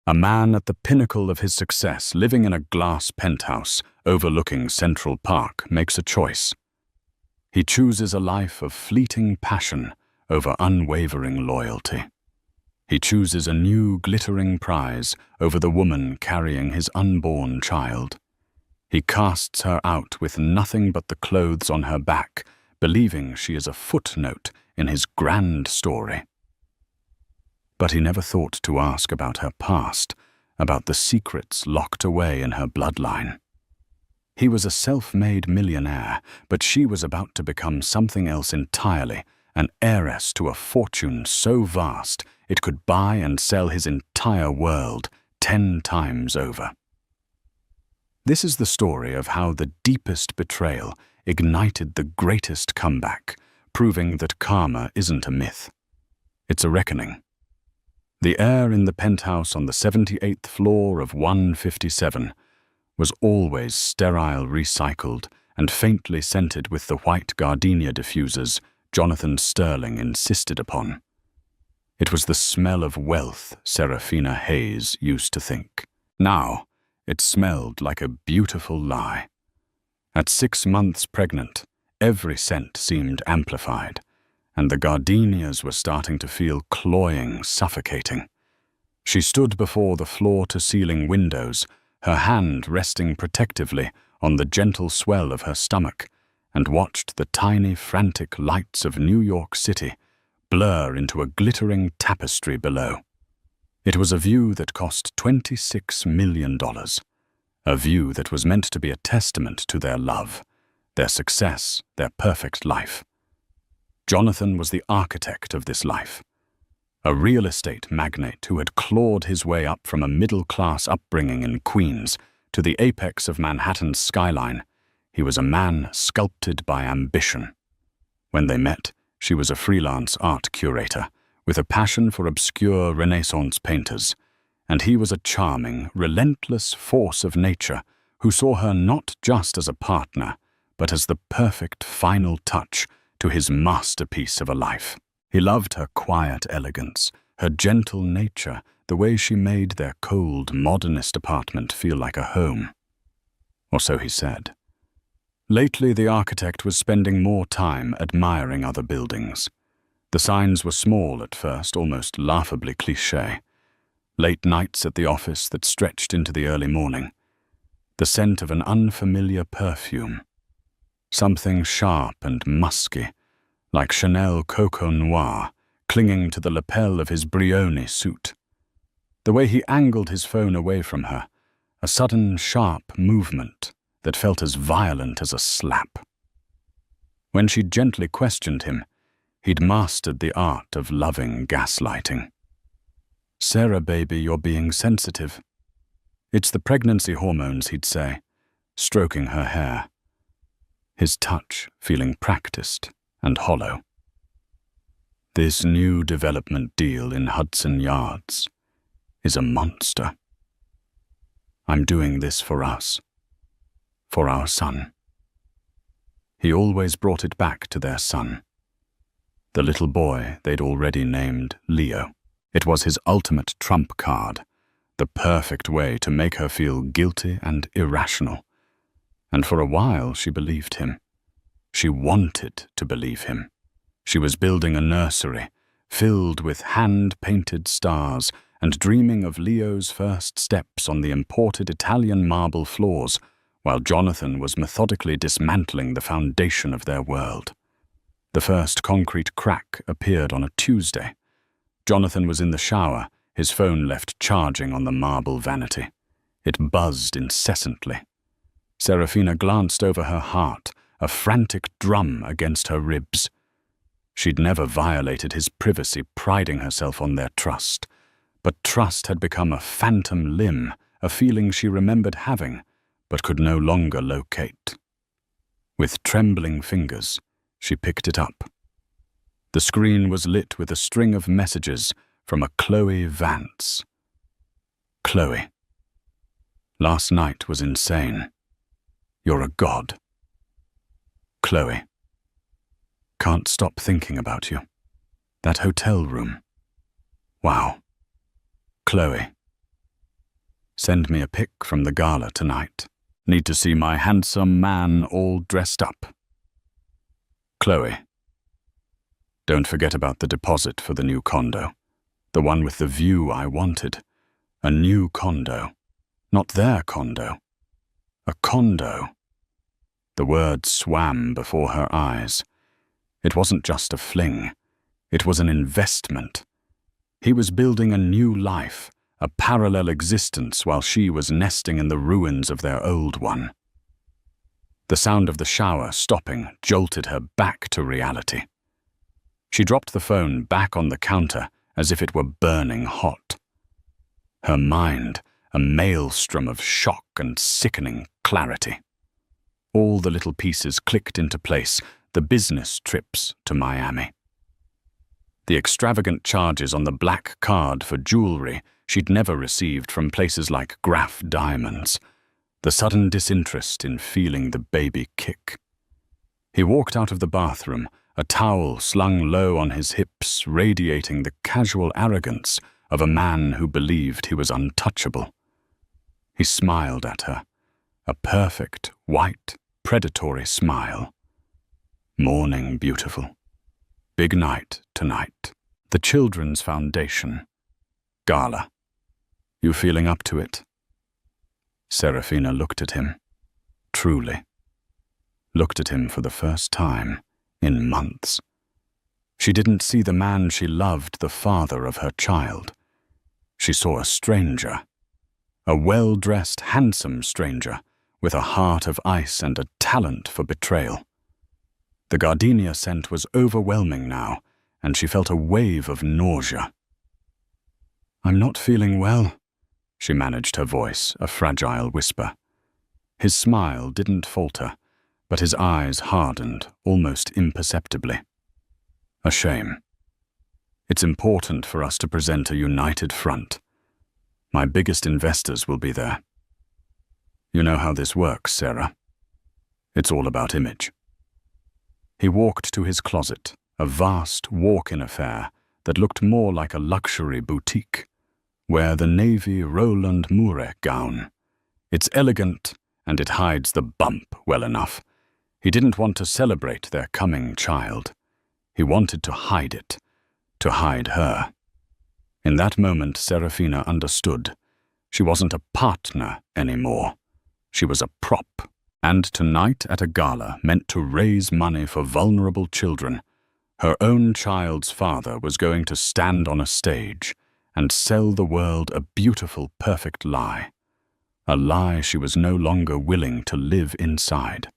A man at the pinnacle of his success, living in a glass penthouse overlooking Central Park, makes a choice. He chooses a life of fleeting passion over unwavering loyalty. He chooses a new glittering prize over the woman carrying his unborn child. He casts her out with nothing but the clothes on her back, believing she is a footnote in his grand story. But he never thought to ask about her past, about the secrets locked away in her bloodline. He was a self-made millionaire, but she was about to become something else entirely, an heiress to a fortune so vast it could buy and sell his entire world 10 times over. This is the story of how the deepest betrayal ignited the greatest comeback, proving that karma isn't a myth. It's a reckoning. The air in the penthouse on the 78th floor of 157 was always sterile recycled and faintly scented with the white gardenia diffusers Jonathan Sterling insisted upon. It was the smell of wealth Serafina Hayes used to think. Now, it smelled like a beautiful lie. At 6 months pregnant, every scent seemed amplified, and the gardenias were starting to feel cloying, suffocating. She stood before the floor-to-ceiling windows, her hand resting protectively on the gentle swell of her stomach, and watched the tiny, frantic lights of New York City blur into a glittering tapestry below. It was a view that cost $26 million, a view that was meant to be a testament to their love, their success, their perfect life. Jonathan was the architect of this life, a real estate magnate who had clawed his way up from a middle-class upbringing in Queens to the apex of Manhattan's skyline. He was a man sculpted by ambition. When they met, she was a freelance art curator with a passion for obscure Renaissance painters, and he was a charming, relentless force of nature who saw her not just as a partner, but as the perfect final touch to his masterpiece of a life. He loved her quiet elegance, her gentle nature, the way she made their cold, modernist apartment feel like a home. Or so he said. Lately, the architect was spending more time admiring other buildings. The signs were small at first, almost laughably cliché. Late nights at the office that stretched into the early morning. The scent of an unfamiliar perfume. Something sharp and musky, like Chanel Coco Noir, clinging to the lapel of his Brioni suit. The way he angled his phone away from her, a sudden sharp movement that felt as violent as a slap. When she gently questioned him, he'd mastered the art of loving gaslighting. "Sarah, baby, you're being sensitive." "It's the pregnancy hormones," he'd say, stroking her hair. His touch feeling practiced and hollow. "This new development deal in Hudson Yards is a monster. I'm doing this for us. For our son." He always brought it back to their son. The little boy they'd already named Leo. It was his ultimate trump card, the perfect way to make her feel guilty and irrational. And for a while she believed him. She wanted to believe him. She was building a nursery, filled with hand-painted stars, and dreaming of Leo's first steps on the imported Italian marble floors, while Jonathan was methodically dismantling the foundation of their world. The first concrete crack appeared on a Tuesday. Jonathan was in the shower, his phone left charging on the marble vanity. It buzzed incessantly. Serafina glanced over her heart, a frantic drum against her ribs. She'd never violated his privacy, priding herself on their trust. But trust had become a phantom limb, a feeling she remembered having, but could no longer locate. With trembling fingers, she picked it up. The screen was lit with a string of messages from a Chloe Vance. "Chloe, last night was insane. You're a god. Chloe, can't stop thinking about you. That hotel room. Wow. Chloe, Send me a pic from the gala tonight. Need to see my handsome man all dressed up. Chloe. Don't forget about the deposit for the new condo. The one with the view I wanted. A new condo. Not their condo. A condo. The word swam before her eyes. It wasn't just a fling. It was an investment. He was building a new life, a parallel existence while she was nesting in the ruins of their old one. The sound of the shower stopping jolted her back to reality. She dropped the phone back on the counter as if it were burning hot. Her mind, a maelstrom of shock and sickening clarity. All the little pieces clicked into place, the business trips to Miami. The extravagant charges on the black card for jewelry she'd never received from places like Graff Diamonds. The sudden disinterest in feeling the baby kick. He walked out of the bathroom, a towel slung low on his hips, radiating the casual arrogance of a man who believed he was untouchable. He smiled at her, a perfect, white, predatory smile. Morning, beautiful. Big night tonight. The Children's Foundation. Gala. You feeling up to it? Serafina looked at him. Truly. Looked at him for the first time in months. She didn't see the man she loved, the father of her child. She saw a stranger. A well-dressed, handsome stranger with a heart of ice and a talent for betrayal. The gardenia scent was overwhelming now, and she felt a wave of nausea. I'm not feeling well, she managed her voice, a fragile whisper. His smile didn't falter, but his eyes hardened almost imperceptibly. A shame. It's important for us to present a united front. My biggest investors will be there. You know how this works, Sarah. It's all about image. He walked to his closet, a vast walk-in affair that looked more like a luxury boutique, where the navy Roland Mouret gown. It's elegant, and it hides the bump well enough. He didn't want to celebrate their coming child. He wanted to hide it, to hide her. In that moment, Serafina understood. She wasn't a partner anymore. She was a prop. And tonight at a gala meant to raise money for vulnerable children. Her own child's father was going to stand on a stage and sell the world a beautiful, perfect lie. A lie she was no longer willing to live inside.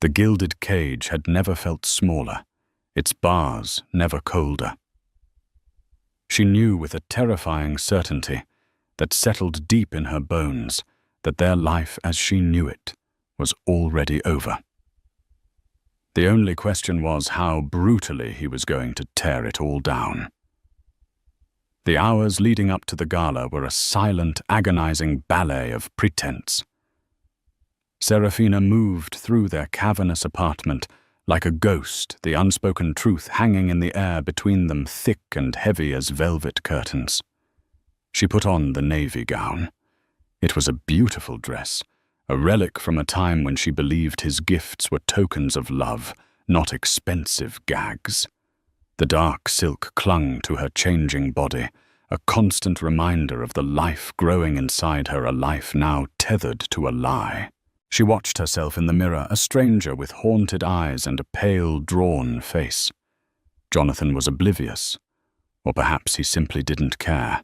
The gilded cage had never felt smaller, its bars never colder. She knew with a terrifying certainty that settled deep in her bones that their life as she knew it was already over. The only question was how brutally he was going to tear it all down. The hours leading up to the gala were a silent, agonizing ballet of pretense. Serafina moved through their cavernous apartment like a ghost, the unspoken truth hanging in the air between them, thick and heavy as velvet curtains. She put on the navy gown. It was a beautiful dress, a relic from a time when she believed his gifts were tokens of love, not expensive gags. The dark silk clung to her changing body, a constant reminder of the life growing inside her, a life now tethered to a lie. She watched herself in the mirror, a stranger with haunted eyes and a pale, drawn face. Jonathan was oblivious, or perhaps he simply didn't care.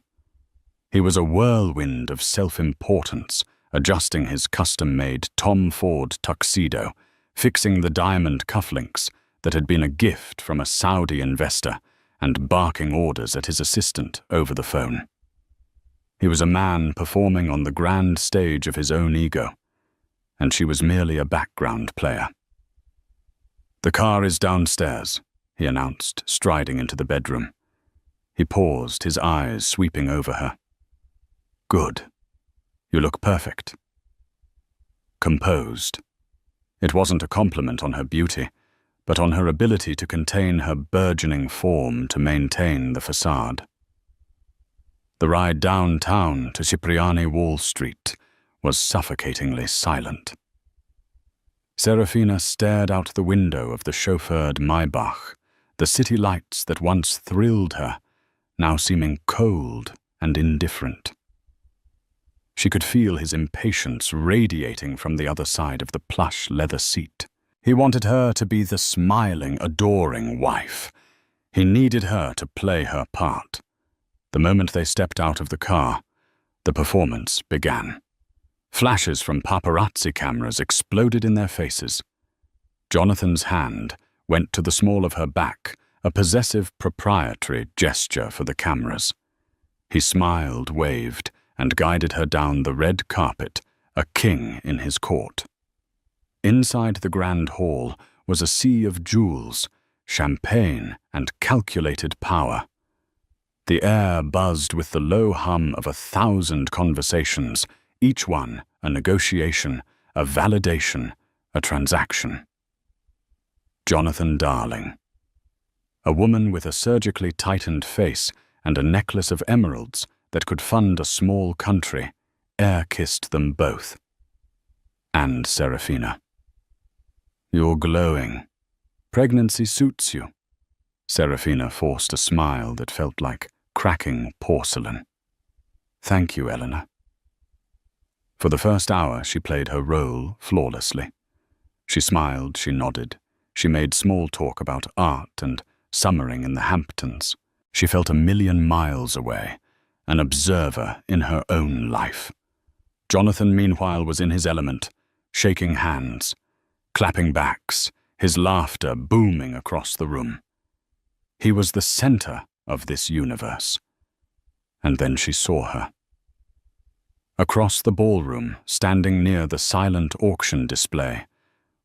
He was a whirlwind of self-importance, adjusting his custom-made Tom Ford tuxedo, fixing the diamond cufflinks that had been a gift from a Saudi investor, and barking orders at his assistant over the phone. He was a man performing on the grand stage of his own ego, and she was merely a background player. "The car is downstairs," he announced, striding into the bedroom. He paused, his eyes sweeping over her. "Good. You look perfect." Composed. It wasn't a compliment on her beauty, but on her ability to contain her burgeoning form, to maintain the facade. The ride downtown to Cipriani Wall Street was suffocatingly silent. Serafina stared out the window of the chauffeured Maybach, the city lights that once thrilled her, now seeming cold and indifferent. She could feel his impatience radiating from the other side of the plush leather seat. He wanted her to be the smiling, adoring wife. He needed her to play her part. The moment they stepped out of the car, the performance began. Flashes from paparazzi cameras exploded in their faces. Jonathan's hand went to the small of her back, a possessive proprietary gesture for the cameras. He smiled, waved, and guided her down the red carpet, a king in his court. Inside the grand hall was a sea of jewels, champagne, and calculated power. The air buzzed with the low hum of 1,000 conversations, each one a negotiation, a validation, a transaction. Jonathan Darling. A woman with a surgically tightened face and a necklace of emeralds that could fund a small country, air-kissed them both. And Serafina. You're glowing. Pregnancy suits you. Serafina forced a smile that felt like cracking porcelain. Thank you, Eleanor. For the first hour, she played her role flawlessly. She smiled, she nodded. She made small talk about art and summering in the Hamptons. She felt 1,000,000 miles away, an observer in her own life. Jonathan, meanwhile, was in his element, shaking hands, clapping backs, his laughter booming across the room. He was the center of this universe. And then she saw her. Across the ballroom, standing near the silent auction display,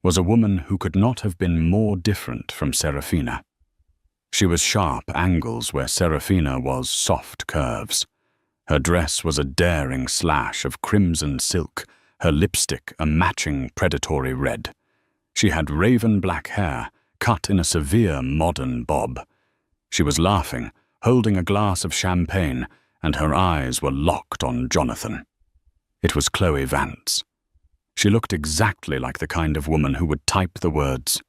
was a woman who could not have been more different from Serafina. She was sharp angles where Serafina was soft curves. Her dress was a daring slash of crimson silk, her lipstick a matching predatory red. She had raven black hair, cut in a severe modern bob. She was laughing, holding a glass of champagne, and her eyes were locked on Jonathan. It was Chloe Vance. She looked exactly like the kind of woman who would type the words,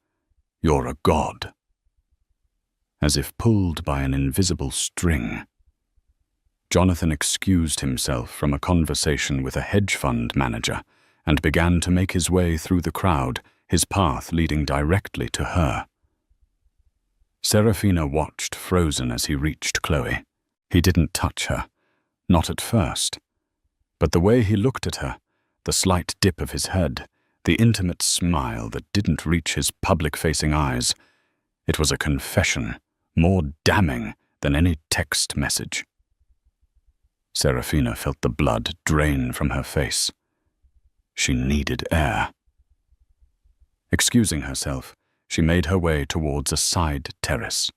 "You're a god," as if pulled by an invisible string. Jonathan excused himself from a conversation with a hedge fund manager and began to make his way through the crowd, his path leading directly to her. Serafina watched frozen as he reached Chloe. He didn't touch her, not at first. But the way he looked at her, the slight dip of his head, the intimate smile that didn't reach his public-facing eyes, it was a confession, more damning than any text message. Serafina felt the blood drain from her face. She needed air. Excusing herself, she made her way towards a side terrace,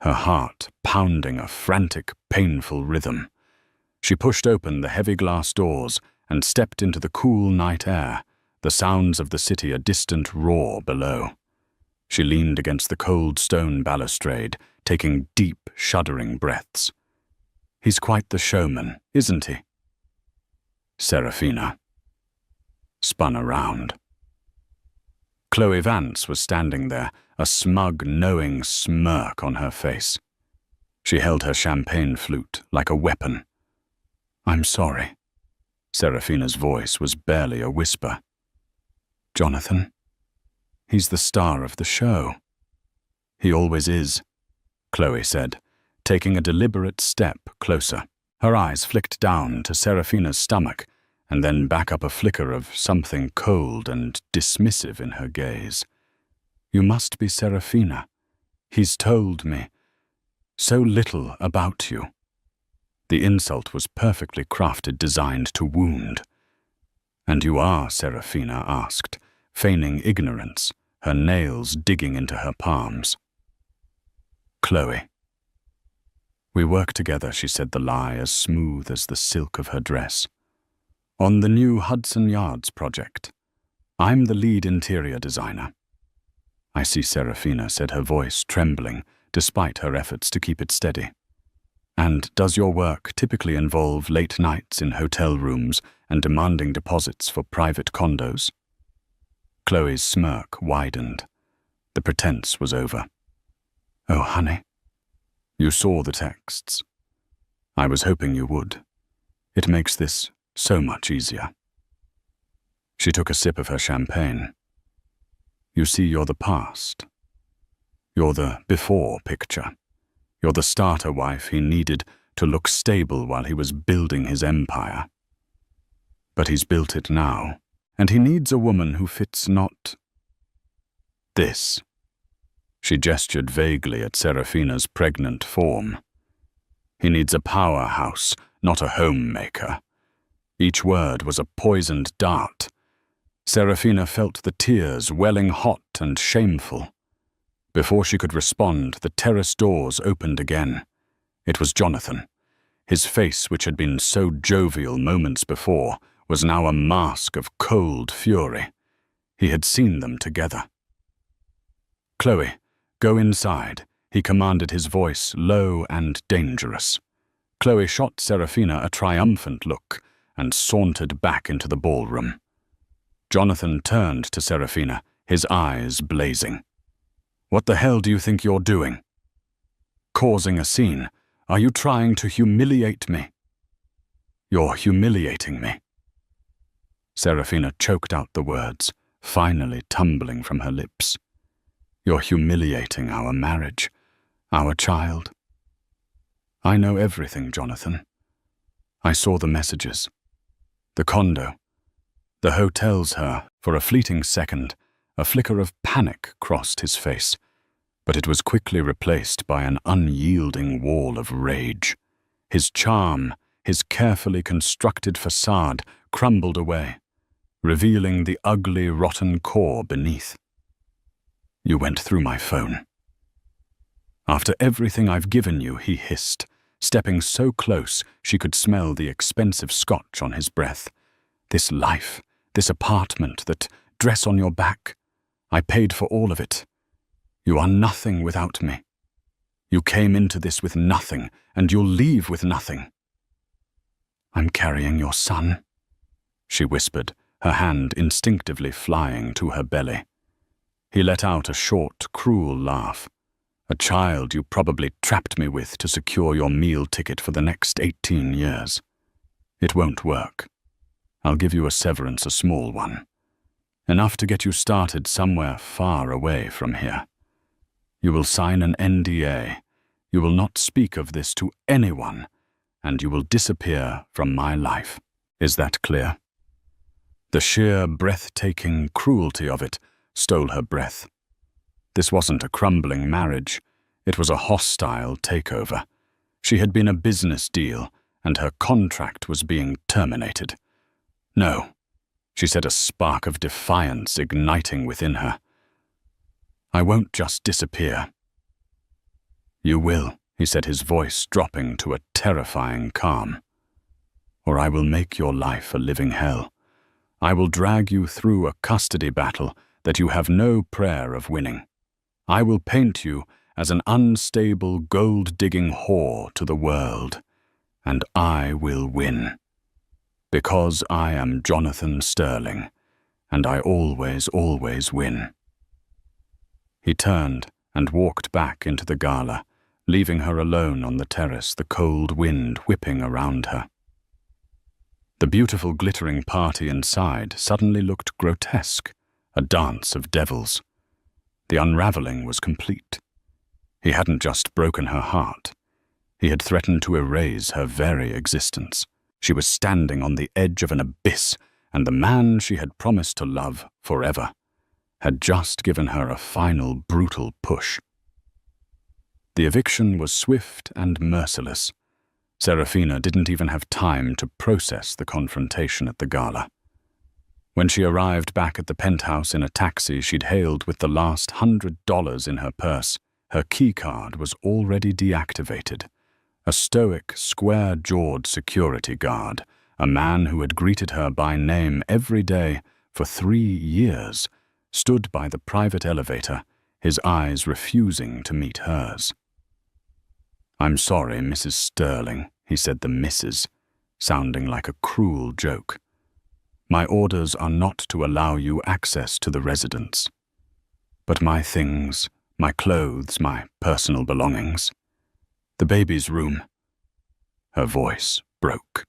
her heart pounding a frantic, painful rhythm. She pushed open the heavy glass doors and stepped into the cool night air, the sounds of the city a distant roar below. She leaned against the cold stone balustrade, taking deep, shuddering breaths. He's quite the showman, isn't he? Serafina spun around. Chloe Vance was standing there, a smug, knowing smirk on her face. She held her champagne flute like a weapon. I'm sorry. Serafina's voice was barely a whisper. Jonathan? He's the star of the show. He always is, Chloe said, taking a deliberate step closer. Her eyes flicked down to Serafina's stomach, and then back up, a flicker of something cold and dismissive in her gaze. You must be Serafina. He's told me so little about you. The insult was perfectly crafted, designed to wound. And you are, Serafina asked, feigning ignorance, her nails digging into her palms. Chloe. We work together, she said, the lie as smooth as the silk of her dress. On the new Hudson Yards project. I'm the lead interior designer. I see, Serafina said, her voice trembling, despite her efforts to keep it steady. And does your work typically involve late nights in hotel rooms and demanding deposits for private condos? Chloe's smirk widened. The pretense was over. Oh, honey. You saw the texts. I was hoping you would. It makes this so much easier. She took a sip of her champagne. You see, you're the past. You're the before picture. You're the starter wife he needed to look stable while he was building his empire. But he's built it now, and he needs a woman who fits not this. She gestured vaguely at Serafina's pregnant form. He needs a powerhouse, not a homemaker. Each word was a poisoned dart. Serafina felt the tears welling hot and shameful. Before she could respond, the terrace doors opened again. It was Jonathan. His face, which had been so jovial moments before, was now a mask of cold fury. He had seen them together. Chloe, go inside, he commanded, his voice low and dangerous. Chloe shot Serafina a triumphant look and sauntered back into the ballroom. Jonathan turned to Serafina, his eyes blazing. What the hell do you think you're doing? Causing a scene? Are you trying to humiliate me? You're humiliating me. Serafina choked out the words, finally tumbling from her lips. You're humiliating our marriage, our child. I know everything, Jonathan. I saw the messages. The condo. The hotel's her. For a fleeting second, a flicker of panic crossed his face, but it was quickly replaced by an unyielding wall of rage. His charm, his carefully constructed facade, crumbled away, revealing the ugly, rotten core beneath. You went through my phone. After everything I've given you, he hissed, stepping so close she could smell the expensive scotch on his breath. This life, this apartment, that dress on your back, I paid for all of it. You are nothing without me. You came into this with nothing, and you'll leave with nothing. I'm carrying your son, she whispered, her hand instinctively flying to her belly. He let out a short, cruel laugh. A child you probably trapped me with to secure your meal ticket for the next 18 years. It won't work. I'll give you a severance, a small one. Enough to get you started somewhere far away from here. You will sign an NDA. You will not speak of this to anyone, and you will disappear from my life. Is that clear? The sheer, breathtaking cruelty of it stole her breath. This wasn't a crumbling marriage. It was a hostile takeover. She had been a business deal, and her contract was being terminated. No, she said, a spark of defiance igniting within her. I won't just disappear. You will, he said, his voice dropping to a terrifying calm. Or I will make your life a living hell. I will drag you through a custody battle that you have no prayer of winning. I will paint you as an unstable, gold-digging whore to the world, and I will win. Because I am Jonathan Sterling, and I always, always win. He turned and walked back into the gala, leaving her alone on the terrace, the cold wind whipping around her. The beautiful, glittering party inside suddenly looked grotesque, a dance of devils. The unraveling was complete. He hadn't just broken her heart. He had threatened to erase her very existence. She was standing on the edge of an abyss, and the man she had promised to love forever had just given her a final brutal push. The eviction was swift and merciless. Serafina didn't even have time to process the confrontation at the gala. When she arrived back at the penthouse in a taxi she'd hailed with the last $100 in her purse, her keycard was already deactivated. A stoic, square-jawed security guard, a man who had greeted her by name every day for 3 years, stood by the private elevator, his eyes refusing to meet hers. "I'm sorry, Mrs. Sterling," he said the Mrs., sounding like a cruel joke. "My orders are not to allow you access to the residence. But my things, my clothes, my personal belongings. The baby's room." Her voice broke.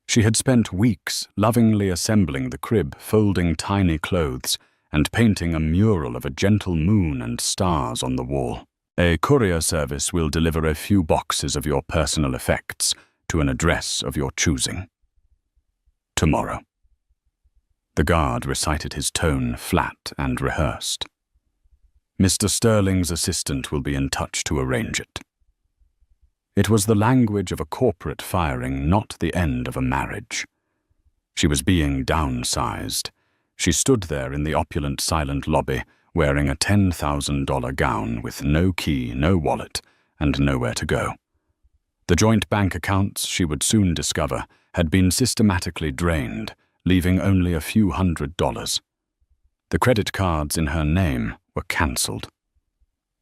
She had spent weeks lovingly assembling the crib, folding tiny clothes, and painting a mural of a gentle moon and stars on the wall. "A courier service will deliver a few boxes of your personal effects to an address of your choosing. Tomorrow." The guard recited his tone flat and rehearsed. "Mr. Sterling's assistant will be in touch to arrange it." It was the language of a corporate firing, not the end of a marriage. She was being downsized. She stood there in the opulent, silent lobby, wearing a $10,000 gown with no key, no wallet, and nowhere to go. The joint bank accounts, she would soon discover, had been systematically drained, leaving only a few $100s. The credit cards in her name were cancelled.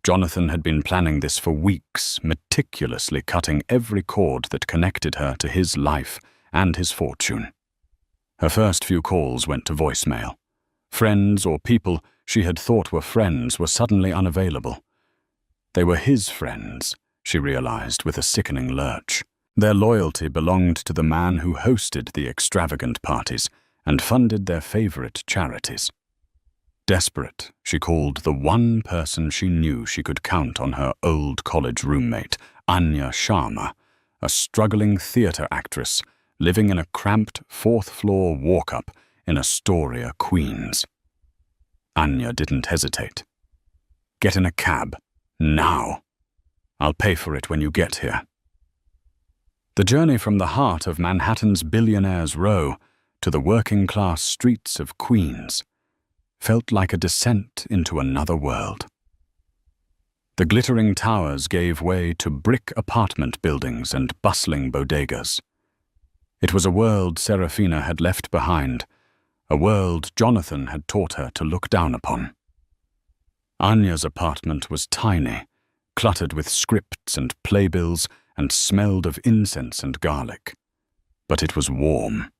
Jonathan had been planning this for weeks, meticulously cutting every cord that connected her to his life and his fortune. Her first few calls went to voicemail. Friends or people she had thought were friends were suddenly unavailable. They were his friends, she realized with a sickening lurch. Their loyalty belonged to the man who hosted the extravagant parties and funded their favorite charities. Desperate, she called the one person she knew she could count on her old college roommate, Anya Sharma, a struggling theater actress living in a cramped fourth-floor walk-up in Astoria, Queens. Anya didn't hesitate. "Get in a cab. Now. I'll pay for it when you get here." The journey from the heart of Manhattan's Billionaire's Row to the working-class streets of Queens felt like a descent into another world. The glittering towers gave way to brick apartment buildings and bustling bodegas. It was a world Serafina had left behind, a world Jonathan had taught her to look down upon. Anya's apartment was tiny, cluttered with scripts and playbills, and smelled of incense and garlic. But it was warm.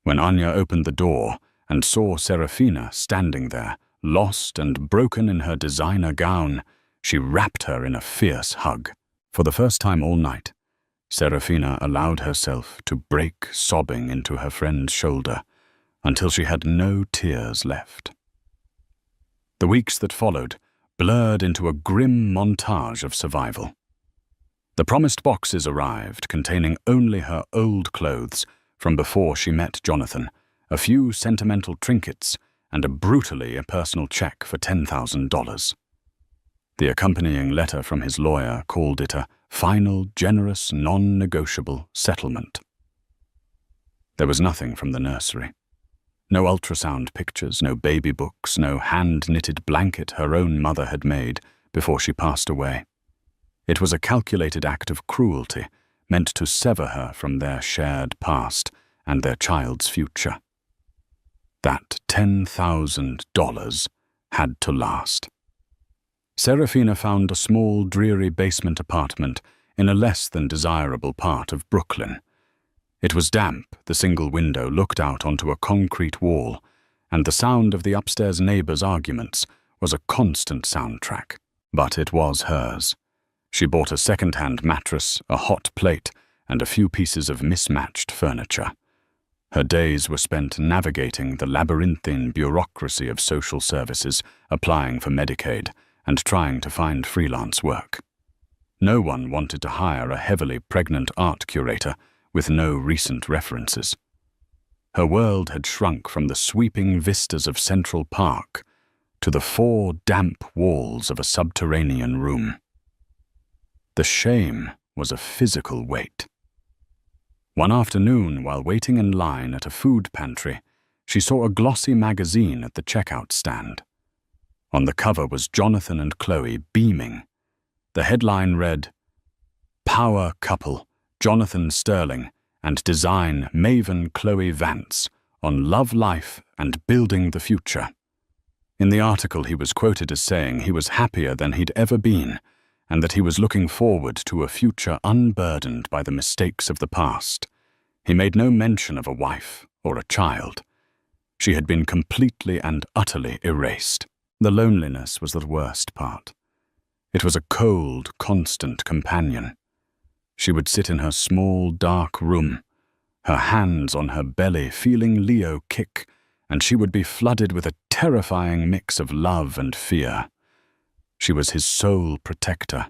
When Anya opened the door and saw Serafina standing there, lost and broken in her designer gown, she wrapped her in a fierce hug. For the first time all night, Serafina allowed herself to break sobbing into her friend's shoulder until she had no tears left. The weeks that followed blurred into a grim montage of survival. The promised boxes arrived, containing only her old clothes from before she met Jonathan, a few sentimental trinkets, and a brutally impersonal check for $10,000. The accompanying letter from his lawyer called it a final, generous, non-negotiable settlement. There was nothing from the nursery. No ultrasound pictures, no baby books, no hand-knitted blanket her own mother had made before she passed away. It was a calculated act of cruelty, meant to sever her from their shared past and their child's future. That $10,000 had to last. Serafina found a small, dreary basement apartment in a less than desirable part of Brooklyn. It was damp, the single window looked out onto a concrete wall, and the sound of the upstairs neighbors' arguments was a constant soundtrack. But it was hers. She bought a second-hand mattress, a hot plate, and a few pieces of mismatched furniture. Her days were spent navigating the labyrinthine bureaucracy of social services, applying for Medicaid, and trying to find freelance work. No one wanted to hire a heavily pregnant art curator with no recent references. Her world had shrunk from the sweeping vistas of Central Park to the 4 damp walls of a subterranean room. The shame was a physical weight. One afternoon, while waiting in line at a food pantry, she saw a glossy magazine at the checkout stand. On the cover was Jonathan and Chloe beaming. The headline read, "Power Couple, Jonathan Sterling and Design Maven Chloe Vance on Love Life and Building the Future." In the article he was quoted as saying he was happier than he'd ever been, and that he was looking forward to a future unburdened by the mistakes of the past. He made no mention of a wife or a child. She had been completely and utterly erased. The loneliness was the worst part. It was a cold, constant companion. She would sit in her small, dark room, her hands on her belly, feeling Leo kick, and she would be flooded with a terrifying mix of love and fear. She was his sole protector,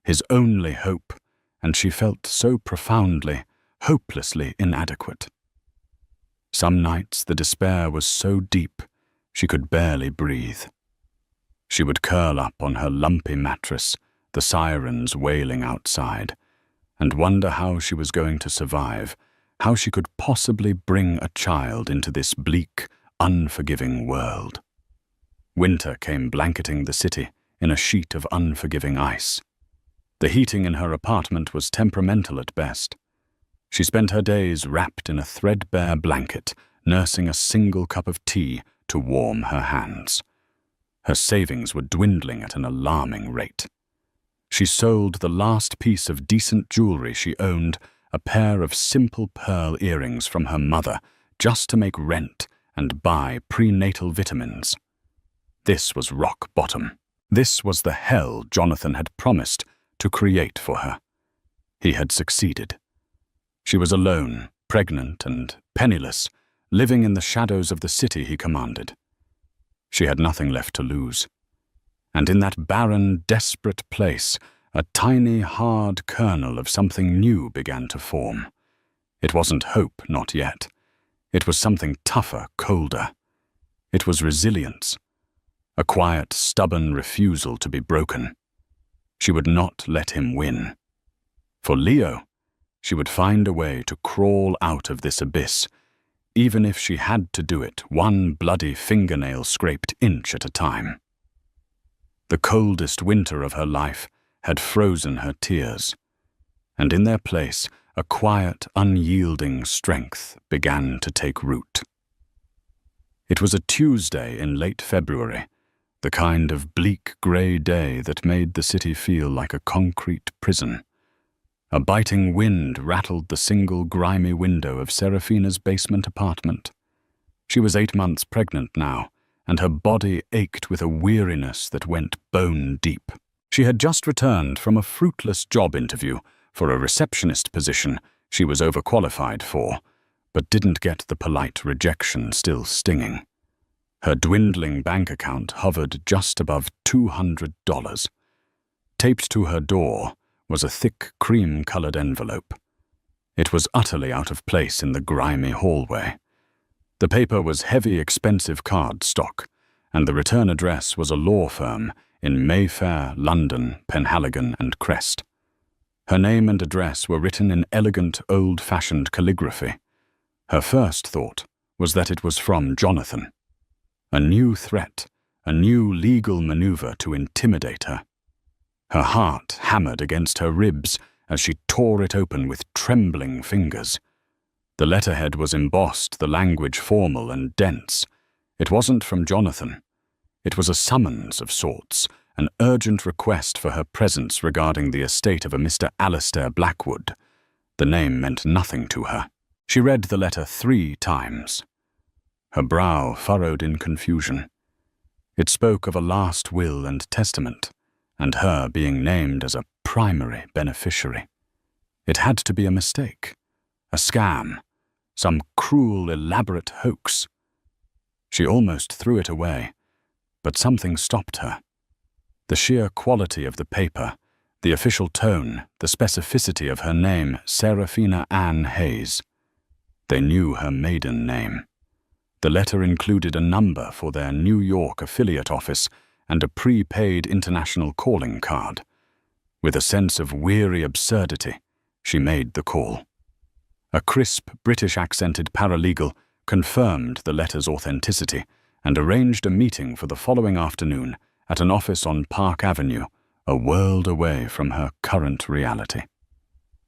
his only hope, and she felt so profoundly, hopelessly inadequate. Some nights the despair was so deep she could barely breathe. She would curl up on her lumpy mattress, the sirens wailing outside, and wonder how she was going to survive, how she could possibly bring a child into this bleak, unforgiving world. Winter came blanketing the city in a sheet of unforgiving ice. The heating in her apartment was temperamental at best. She spent her days wrapped in a threadbare blanket, nursing a single cup of tea to warm her hands. Her savings were dwindling at an alarming rate. She sold the last piece of decent jewelry she owned, a pair of simple pearl earrings from her mother, just to make rent and buy prenatal vitamins. This was rock bottom. This was the hell Jonathan had promised to create for her. He had succeeded. She was alone, pregnant and penniless, living in the shadows of the city he commanded. She had nothing left to lose. And in that barren, desperate place, a tiny, hard kernel of something new began to form. It wasn't hope, not yet. It was something tougher, colder. It was resilience, a quiet, stubborn refusal to be broken. She would not let him win. For Leo, she would find a way to crawl out of this abyss, even if she had to do it one bloody fingernail-scraped inch at a time. The coldest winter of her life had frozen her tears, and in their place, a quiet, unyielding strength began to take root. It was a Tuesday in late February, the kind of bleak grey day that made the city feel like a concrete prison. A biting wind rattled the single grimy window of Serafina's basement apartment. She was 8 months pregnant now, and her body ached with a weariness that went bone deep. She had just returned from a fruitless job interview for a receptionist position she was overqualified for, but didn't get the polite rejection still stinging. Her dwindling bank account hovered just above $200. Taped to her door was a thick cream-colored envelope. It was utterly out of place in the grimy hallway. The paper was heavy, expensive card stock, and the return address was a law firm in Mayfair, London, Penhaligon, and Crest. Her name and address were written in elegant, old-fashioned calligraphy. Her first thought was that it was from Jonathan. A new threat, a new legal maneuver to intimidate her. Her heart hammered against her ribs as she tore it open with trembling fingers. The letterhead was embossed, the language formal and dense. It wasn't from Jonathan. It was a summons of sorts, an urgent request for her presence regarding the estate of a Mr. Alistair Blackwood. The name meant nothing to her. She read the letter 3 times. Her brow furrowed in confusion. It spoke of a last will and testament, and her being named as a primary beneficiary. It had to be a mistake, a scam, some cruel, elaborate hoax. She almost threw it away, but something stopped her. The sheer quality of the paper, the official tone, the specificity of her name, Serafina Ann Hayes. They knew her maiden name. The letter included a number for their New York affiliate office and a prepaid international calling card. With a sense of weary absurdity, she made the call. A crisp, British-accented paralegal confirmed the letter's authenticity and arranged a meeting for the following afternoon at an office on Park Avenue, a world away from her current reality.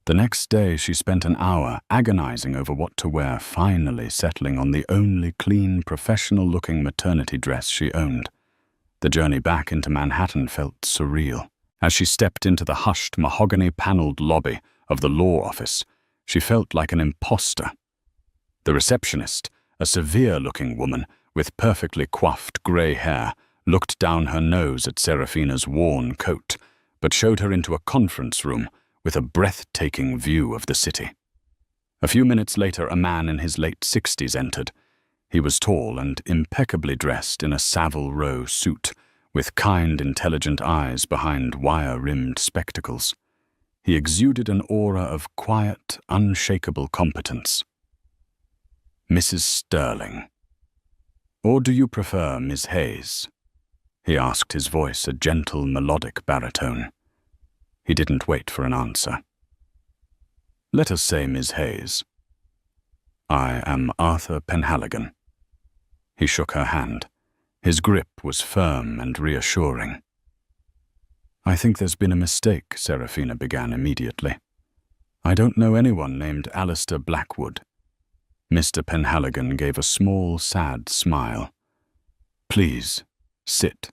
The next day she spent an hour agonizing over what to wear, finally settling on the only clean, professional-looking maternity dress she owned. The journey back into Manhattan felt surreal. As she stepped into the hushed, mahogany-paneled lobby of the law office, she felt like an imposter. The receptionist, a severe-looking woman with perfectly coiffed grey hair, looked down her nose at Serafina's worn coat, but showed her into a conference room with a breathtaking view of the city. A few minutes later, a man in his late 60s entered. He was tall and impeccably dressed in a Savile Row suit, with kind, intelligent eyes behind wire-rimmed spectacles. He exuded an aura of quiet, unshakable competence. "Mrs. Sterling. Or do you prefer Miss Hayes?" he asked, his voice a gentle, melodic baritone. He didn't wait for an answer. "Let us say Miss Hayes. I am Arthur Penhaligon." He shook her hand. His grip was firm and reassuring. "I think there's been a mistake," Serafina began immediately. "I don't know anyone named Alistair Blackwood." Mr. Penhaligon gave a small, sad smile. "Please, sit."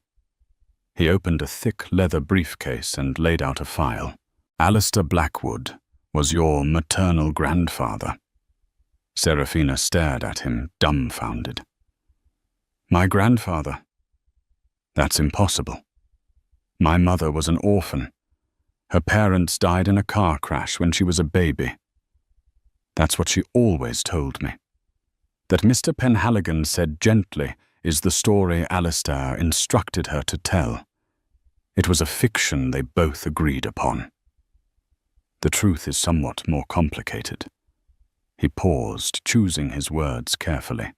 He opened a thick leather briefcase and laid out a file. "Alistair Blackwood was your maternal grandfather." Serafina stared at him, dumbfounded. "My grandfather? That's impossible. My mother was an orphan. Her parents died in a car crash when she was a baby. That's what she always told me. That Mr. Penhaligon said gently is the story Alistair instructed her to tell. It was a fiction they both agreed upon. The truth is somewhat more complicated." He paused, choosing his words carefully.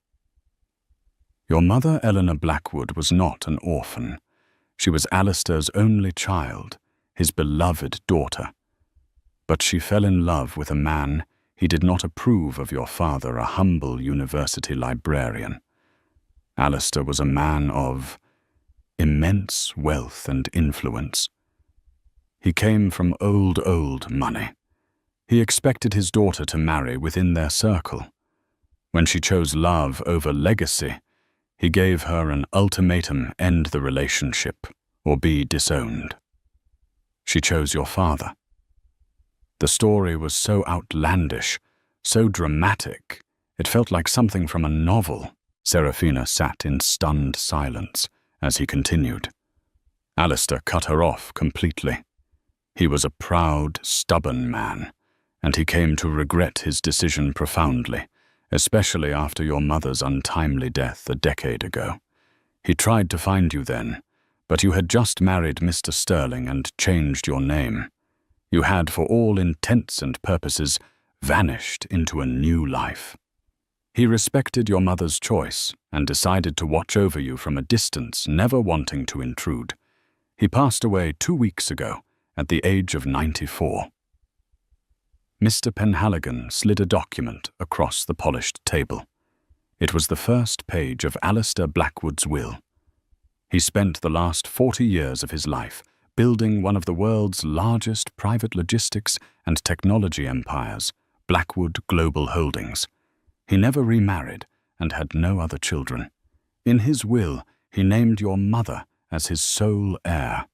"Your mother, Eleanor Blackwood, was not an orphan. She was Alistair's only child, his beloved daughter. But she fell in love with a man he did not approve of your father, a humble university librarian. Alistair was a man of immense wealth and influence. He came from old money. He expected his daughter to marry within their circle. When she chose love over legacy, he gave her an ultimatum: end the relationship or be disowned. She chose your father. The story was so outlandish, so dramatic, it felt like something from a novel." Serafina sat in stunned silence as he continued. Alistair cut her off completely. He was a proud, stubborn man, and he came to regret his decision profoundly, especially after your mother's untimely death a decade ago. He tried to find you then, but you had just married Mr. Sterling and changed your name. You had, for all intents and purposes, vanished into a new life. He respected your mother's choice and decided to watch over you from a distance, never wanting to intrude. He passed away 2 weeks ago, at the age of 94. Mr. Penhaligon slid a document across the polished table. It was the first page of Alistair Blackwood's will. He spent the last 40 years of his life building one of the world's largest private logistics and technology empires, Blackwood Global Holdings. He never remarried and had no other children. In his will, he named your mother as his sole heir.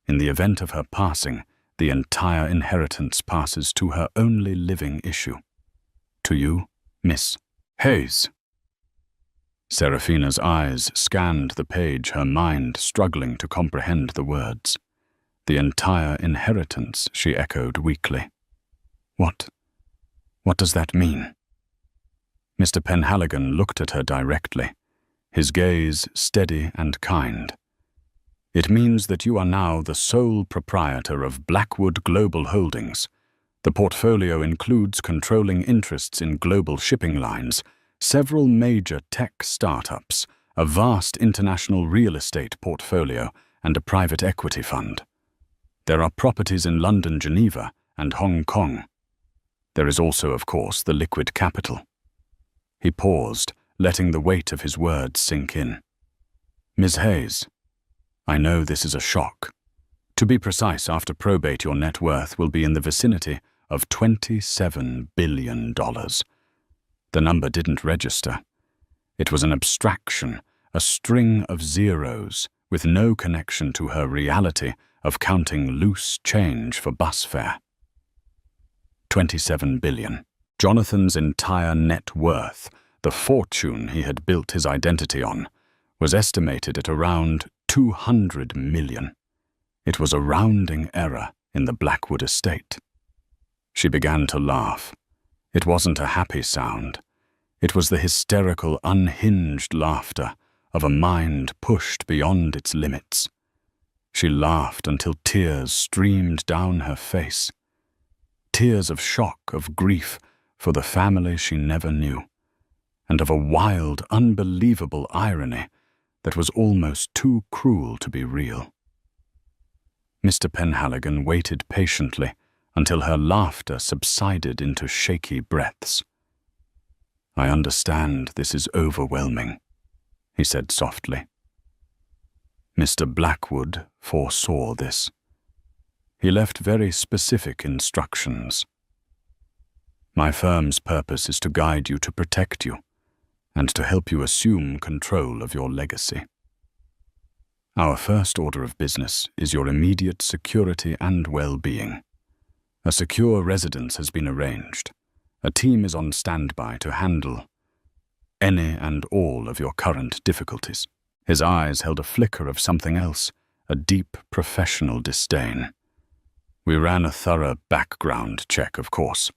In the event of her passing, the entire inheritance passes to her only living issue. To you, Miss Hayes. Serafina's eyes scanned the page, her mind struggling to comprehend the words. The entire inheritance, she echoed weakly. What does that mean? Mr. Penhaligon looked at her directly, his gaze steady and kind. It means that you are now the sole proprietor of Blackwood Global Holdings. The portfolio includes controlling interests in global shipping lines, several major tech startups, a vast international real estate portfolio, and a private equity fund. There are properties in London, Geneva, and Hong Kong. There is also, of course, the liquid capital. He paused, letting the weight of his words sink in. Ms. Hayes, I know this is a shock. To be precise, after probate, your net worth will be in the vicinity of $27 billion. The number didn't register. It was an abstraction, a string of zeros, with no connection to her reality of counting loose change for bus fare. 27 billion. Jonathan's entire net worth, the fortune he had built his identity on, was estimated at around 200 million. It was a rounding error in the Blackwood estate. She began to laugh. It wasn't a happy sound. It was the hysterical, unhinged laughter of a mind pushed beyond its limits. She laughed until tears streamed down her face. Tears of shock, of grief for the family she never knew, and of a wild, unbelievable irony that was almost too cruel to be real. Mr. Penhaligon waited patiently until her laughter subsided into shaky breaths. "I understand this is overwhelming," he said softly. Mr. Blackwood foresaw this. He left very specific instructions. "My firm's purpose is to guide you, to protect you, and to help you assume control of your legacy. Our first order of business is your immediate security and well-being. A secure residence has been arranged. A team is on standby to handle any and all of your current difficulties." His eyes held a flicker of something else, a deep professional disdain. "We ran a thorough background check, of course.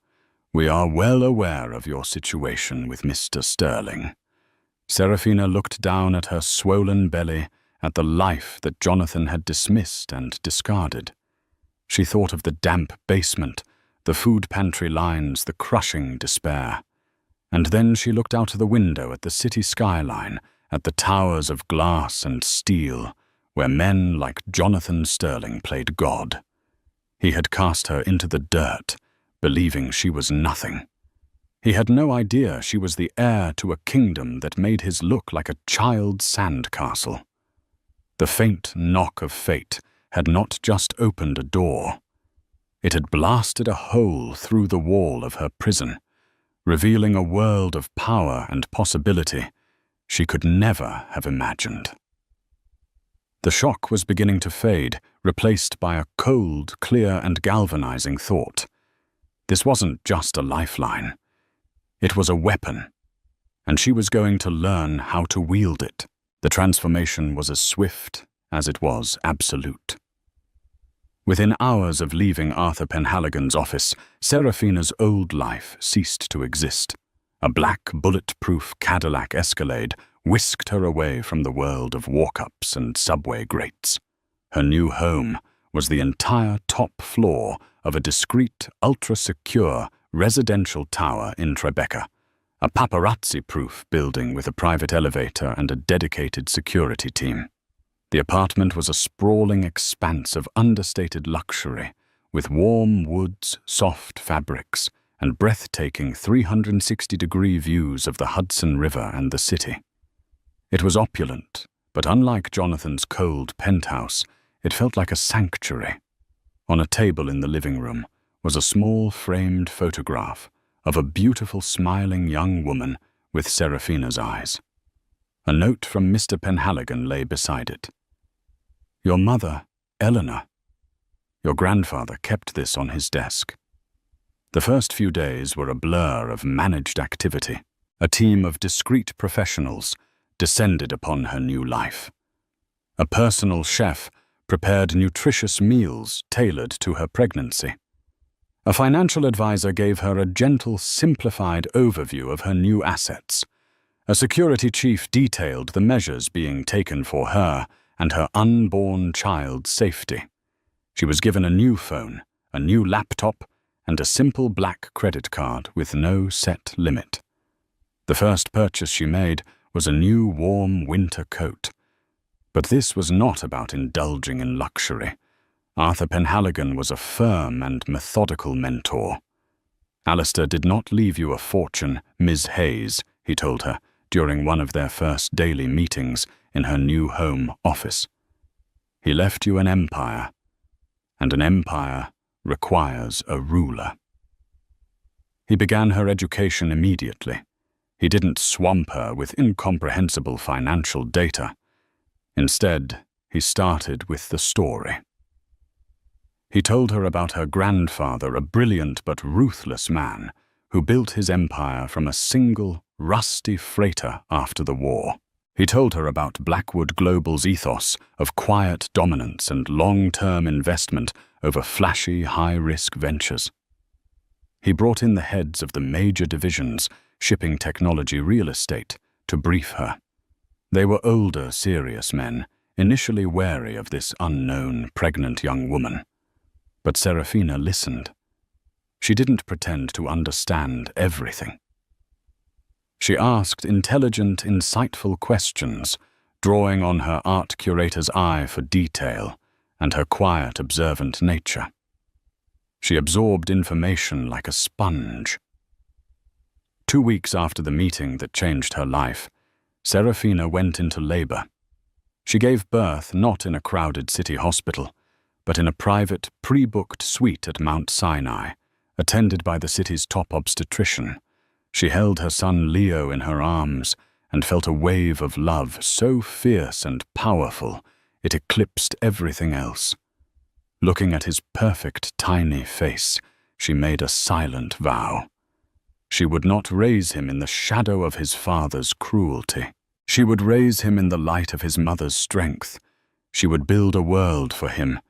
We are well aware of your situation with Mr. Sterling." Serafina looked down at her swollen belly, at the life that Jonathan had dismissed and discarded. She thought of the damp basement, the food pantry lines, the crushing despair. And then she looked out of the window at the city skyline, at the towers of glass and steel, where men like Jonathan Sterling played God. He had cast her into the dirt, believing she was nothing. He had no idea she was the heir to a kingdom that made his look like a child's sandcastle. The faint knock of fate had not just opened a door. It had blasted a hole through the wall of her prison, revealing a world of power and possibility she could never have imagined. The shock was beginning to fade, replaced by a cold, clear, and galvanizing thought. This wasn't just a lifeline. It was a weapon, and she was going to learn how to wield it. The transformation was as swift as it was absolute. Within hours of leaving Arthur Penhaligon's office, Serafina's old life ceased to exist. A black, bulletproof Cadillac Escalade whisked her away from the world of walk-ups and subway grates. Her new home was the entire top floor of a discreet, ultra-secure residential tower in Tribeca, a paparazzi-proof building with a private elevator and a dedicated security team. The apartment was a sprawling expanse of understated luxury, with warm woods, soft fabrics, and breathtaking 360-degree views of the Hudson River and the city. It was opulent, but unlike Jonathan's cold penthouse, it felt like a sanctuary. On a table in the living room was a small framed photograph of a beautiful smiling young woman with Serafina's eyes. A note from Mr. Penhaligon lay beside it. "Your mother, Eleanor. Your grandfather kept this on his desk." The first few days were a blur of managed activity. A team of discreet professionals descended upon her new life. A personal chef prepared nutritious meals tailored to her pregnancy. A financial advisor gave her a gentle, simplified overview of her new assets. A security chief detailed the measures being taken for her and her unborn child's safety. She was given a new phone, a new laptop, and a simple black credit card with no set limit. The first purchase she made was a new warm winter coat. But this was not about indulging in luxury. Arthur Penhaligon was a firm and methodical mentor. "Alistair did not leave you a fortune, Ms. Hayes," he told her during one of their first daily meetings in her new home office. "He left you an empire, and an empire requires a ruler." He began her education immediately. He didn't swamp her with incomprehensible financial data. Instead, he started with the story. He told her about her grandfather, a brilliant but ruthless man who built his empire from a single, rusty freighter after the war. He told her about Blackwood Global's ethos of quiet dominance and long-term investment over flashy, high-risk ventures. He brought in the heads of the major divisions, shipping technology, real estate, to brief her. They were older, serious men, initially wary of this unknown, pregnant young woman. But Serafina listened. She didn't pretend to understand everything. She asked intelligent, insightful questions, drawing on her art curator's eye for detail and her quiet, observant nature. She absorbed information like a sponge. 2 weeks after the meeting that changed her life, Serafina went into labor. She gave birth not in a crowded city hospital, but in a private, pre-booked suite at Mount Sinai, attended by the city's top obstetrician. She held her son Leo in her arms and felt a wave of love so fierce and powerful it eclipsed everything else. Looking at his perfect, tiny face, she made a silent vow. She would not raise him in the shadow of his father's cruelty. She would raise him in the light of his mother's strength. She would build a world for him,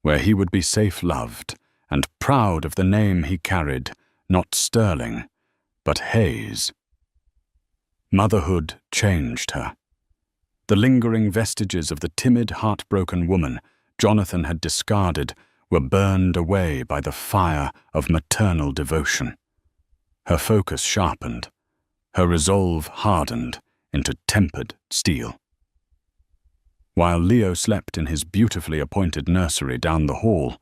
where he would be safe loved and proud of the name he carried, not Sterling, but Hayes. Motherhood changed her. The lingering vestiges of the timid, heartbroken woman Jonathan had discarded were burned away by the fire of maternal devotion. Her focus sharpened, her resolve hardened into tempered steel. While Leo slept in his beautifully appointed nursery down the hall,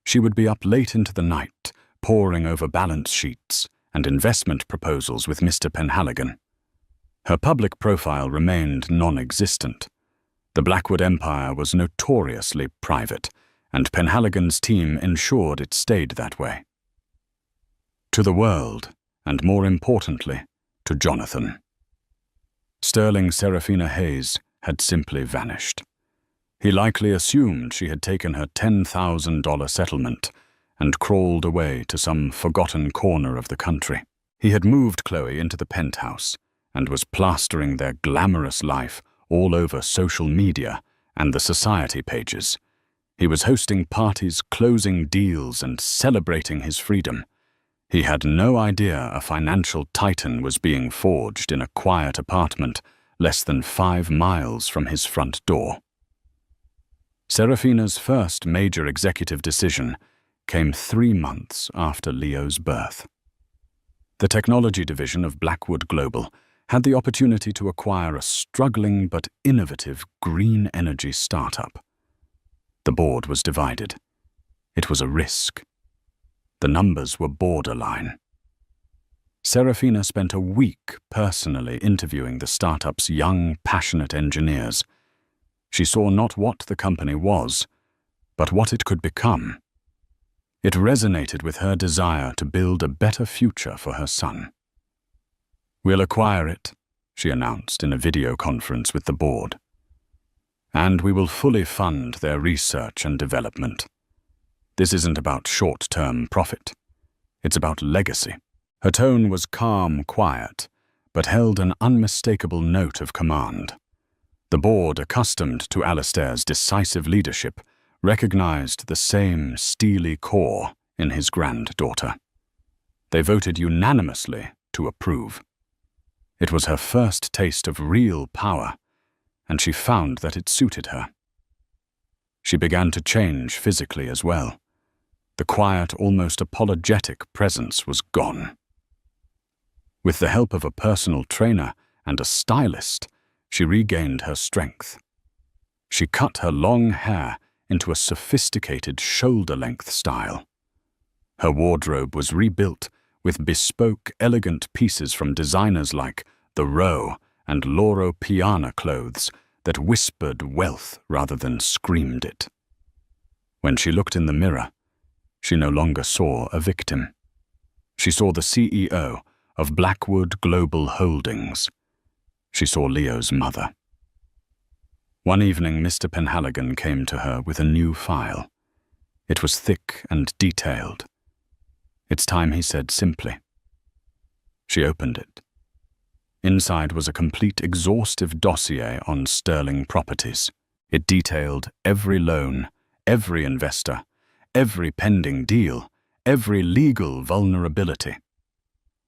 she would be up late into the night, poring over balance sheets and investment proposals with Mr. Penhaligon. Her public profile remained non-existent. The Blackwood Empire was notoriously private, and Penhaligon's team ensured it stayed that way. To the world, and more importantly, to Jonathan, Sterling Serafina Hayes had simply vanished. He likely assumed she had taken her $10,000 settlement and crawled away to some forgotten corner of the country. He had moved Chloe into the penthouse and was plastering their glamorous life all over social media and the society pages. He was hosting parties, closing deals, and celebrating his freedom. He had no idea a financial titan was being forged in a quiet apartment less than 5 miles from his front door. Serafina's first major executive decision came 3 months after Leo's birth. The technology division of Blackwood Global had the opportunity to acquire a struggling but innovative green energy startup. The board was divided. It was a risk. The numbers were borderline. Serafina spent a week personally interviewing the startup's young, passionate engineers. She saw not what the company was, but what it could become. It resonated with her desire to build a better future for her son. "We'll acquire it," she announced in a video conference with the board. "And we will fully fund their research and development. This isn't about short-term profit. It's about legacy." Her tone was calm, quiet, but held an unmistakable note of command. The board, accustomed to Alastair's decisive leadership, recognized the same steely core in his granddaughter. They voted unanimously to approve. It was her first taste of real power, and she found that it suited her. She began to change physically as well. The quiet, almost apologetic presence was gone. With the help of a personal trainer and a stylist, she regained her strength. She cut her long hair into a sophisticated shoulder-length style. Her wardrobe was rebuilt with bespoke, elegant pieces from designers like The Row and Loro Piana clothes that whispered wealth rather than screamed it. When she looked in the mirror, she no longer saw a victim. She saw the CEO of Blackwood Global Holdings. She saw Leo's mother. One evening, Mr. Penhaligon came to her with a new file. It was thick and detailed. "It's time," he said simply. She opened it. Inside was a complete, exhaustive dossier on sterling properties. It detailed every loan, every investor, every pending deal, every legal vulnerability.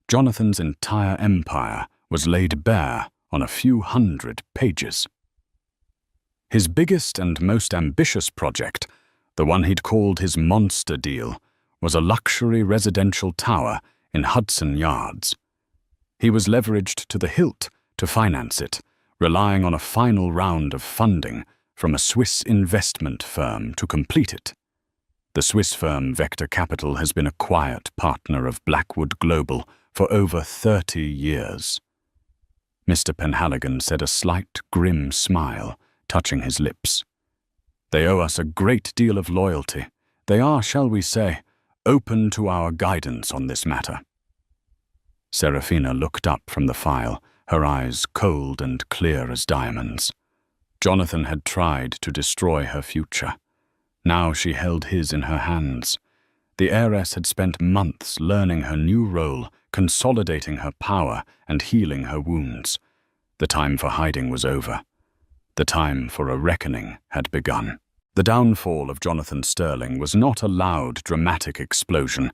Jonathan's entire empire was laid bare on a few hundred pages. His biggest and most ambitious project, the one he'd called his monster deal, was a luxury residential tower in Hudson Yards. He was leveraged to the hilt to finance it, relying on a final round of funding from a Swiss investment firm to complete it. The Swiss firm Vector Capital has been a quiet partner of Blackwood Global for over 30 years. Mr. Penhaligon said, a slight, grim smile touching his lips. "They owe us a great deal of loyalty. They are, shall we say, open to our guidance on this matter." Serafina looked up from the file, her eyes cold and clear as diamonds. Jonathan had tried to destroy her future. Now she held his in her hands. The heiress had spent months learning her new role, consolidating her power and healing her wounds. The time for hiding was over. The time for a reckoning had begun. The downfall of Jonathan Sterling was not a loud, dramatic explosion,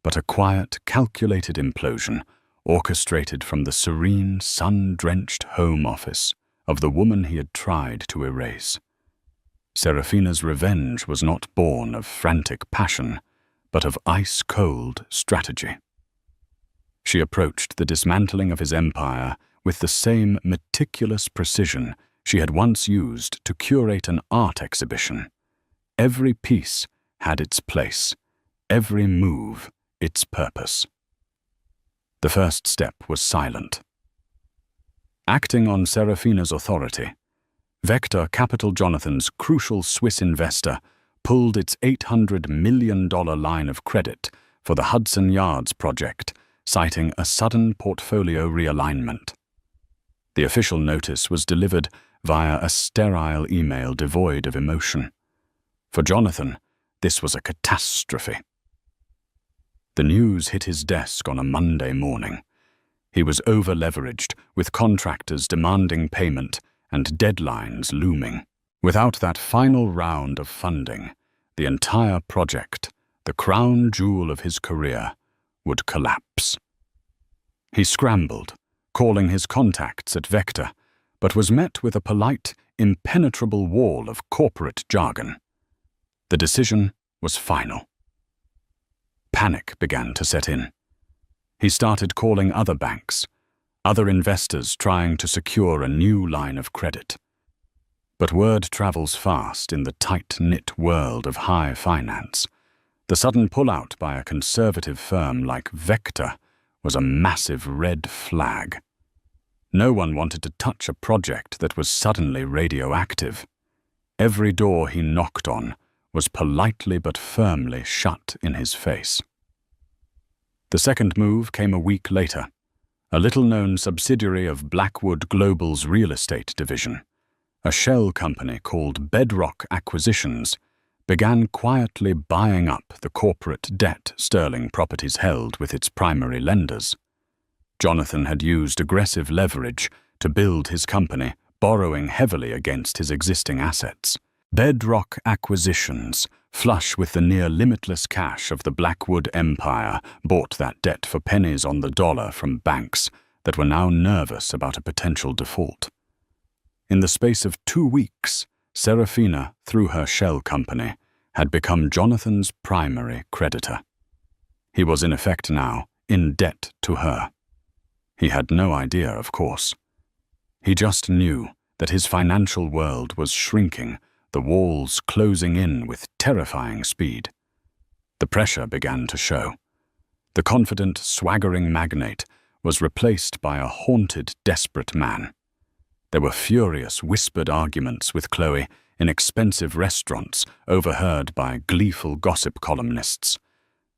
but a quiet, calculated implosion, orchestrated from the serene, sun-drenched home office of the woman he had tried to erase. Serafina's revenge was not born of frantic passion, but of ice-cold strategy. She approached the dismantling of his empire with the same meticulous precision she had once used to curate an art exhibition. Every piece had its place, every move its purpose. The first step was silent. Acting on Serafina's authority, Vector Capital Jonathan's crucial Swiss investor pulled its $800 million line of credit for the Hudson Yards project, citing a sudden portfolio realignment. The official notice was delivered via a sterile email devoid of emotion. For Jonathan, this was a catastrophe. The news hit his desk on a Monday morning. He was over-leveraged, with contractors demanding payment and deadlines looming. Without that final round of funding, the entire project, the crown jewel of his career, would collapse. He scrambled, calling his contacts at Vector, but was met with a polite, impenetrable wall of corporate jargon. The decision was final. Panic began to set in. He started calling other banks, other investors trying to secure a new line of credit. But word travels fast in the tight-knit world of high finance. The sudden pullout by a conservative firm like Vector was a massive red flag. No one wanted to touch a project that was suddenly radioactive. Every door he knocked on was politely but firmly shut in his face. The second move came a week later. A little-known subsidiary of Blackwood Global's real estate division, a shell company called Bedrock Acquisitions, began quietly buying up the corporate debt Sterling Properties held with its primary lenders. Jonathan had used aggressive leverage to build his company, borrowing heavily against his existing assets. Bedrock Acquisitions, flush with the near-limitless cash of the Blackwood empire, bought that debt for pennies on the dollar from banks that were now nervous about a potential default. In the space of 2 weeks, Serafina, through her shell company, had become Jonathan's primary creditor. He was in effect now in debt to her. He had no idea, of course. He just knew that his financial world was shrinking, the walls closing in with terrifying speed. The pressure began to show. The confident, swaggering magnate was replaced by a haunted, desperate man. There were furious, whispered arguments with Chloe in expensive restaurants, overheard by gleeful gossip columnists.